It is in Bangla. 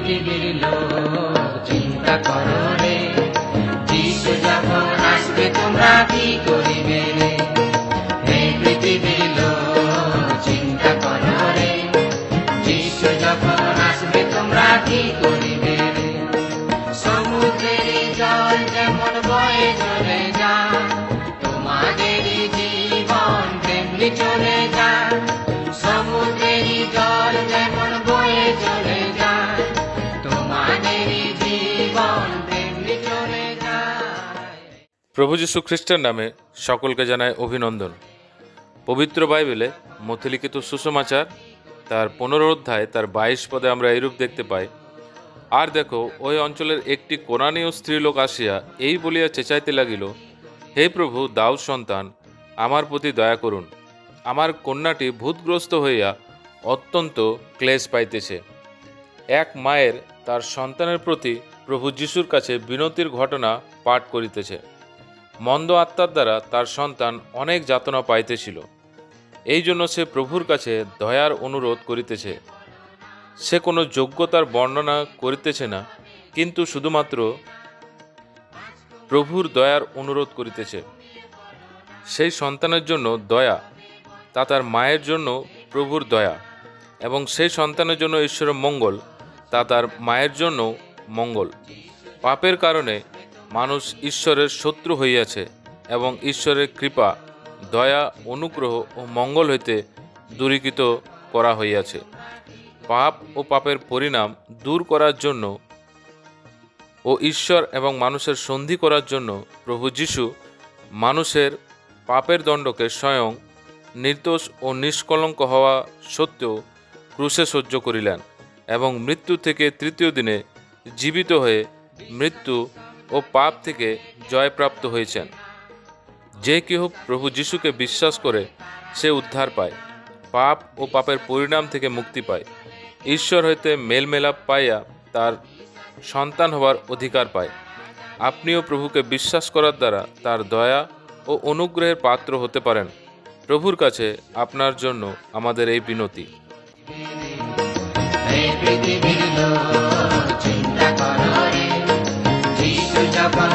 পৃথিবীর লোক চিন্তা করো রে, যিশু যখন আসবে তোমরা কি করিবে রে। হে পৃথিবীর লোক চিন্তা করো রে, যিশু যখন আসবে তোমরা কি করিবে রে। সমুদ্রের জল যেমন বয়ে চলে যায়, তোমাদের জীবন তেমনি চলে যায়। সমুদ্রের জল যেমন বয়ে চলে যায়, তোমাদের জীবন তেমনি চলে যায়। প্রভু যীশু খ্রিস্টের নামে সকলকে জানায় অভিনন্দন। পবিত্র বাইবেলে মথিলিখিত সুসমাচার তার 15 অধ্যায় তার 22 পদে আমরা এইরূপ দেখতে পাই, আর দেখো ওই অঞ্চলের একটি কোনানীয় স্ত্রীলোক আসিয়া এই বলিয়া চেঁচাইতে লাগিল, হে প্রভু, দাউদ সন্তান, আমার প্রতি দয়া করুন, আমার কন্যাটি ভূতগ্রস্ত হইয়া অত্যন্ত ক্লেশ পাইতেছে। এক মায়ের তার সন্তানের প্রতি প্রভু যিশুর কাছে বিনতির ঘটনা পাঠ করিতেছে। মন্দ আত্মার দ্বারা তার সন্তান অনেক যাতনা পাইতেছিল, এই জন্য সে প্রভুর কাছে দয়ার অনুরোধ করিতেছে। সে কোনো যোগ্যতার বর্ণনা করিতেছে না, কিন্তু শুধুমাত্র প্রভুর দয়ার অনুরোধ করিতেছে। সেই সন্তানের জন্য দয়া, তা তার মায়ের জন্য প্রভুর দয়া, এবং সেই সন্তানের জন্য ঈশ্বরের মঙ্গল, তা তার মায়ের জন্য মঙ্গল। পাপের কারণে মানুষ ঈশ্বরের শত্রু হইয়াছে এবং ঈশ্বরের কৃপা, দয়া, অনুগ্রহ ও মঙ্গল হইতে দূরীকৃত করা হইয়াছে। পাপ ও পাপের পরিণাম দূর করার জন্য ও ঈশ্বর এবং মানুষের সন্ধি করার জন্য প্রভু যিশু মানুষের পাপের দণ্ডকে স্বয়ং নির্দোষ ও নিষ্কলঙ্ক হওয়া সত্ত্বেও ক্রুশে সহ্য করিলেন এবং মৃত্যু থেকে তৃতীয় দিনে জীবিত হয়ে মৃত্যু ও পাপ থেকে জয়প্রাপ্ত হয়েছেন। যে কেহ প্রভু যিশুকে বিশ্বাস করে সে উদ্ধার পায়, পাপ ও পাপের পরিণাম থেকে মুক্তি পায়, ঈশ্বর হইতে মেলমেলাপ পাইয়া তার সন্তান হওয়ার অধিকার পায়। আপনিও প্রভুকে বিশ্বাস করার দ্বারা তার দয়া ও অনুগ্রহের পাত্র হতে পারেন। প্রভুর কাছে আপনার জন্য আমাদের এই বিনতি। পৃথিবীর লোক চিন্তা করো রে, যিশু যখন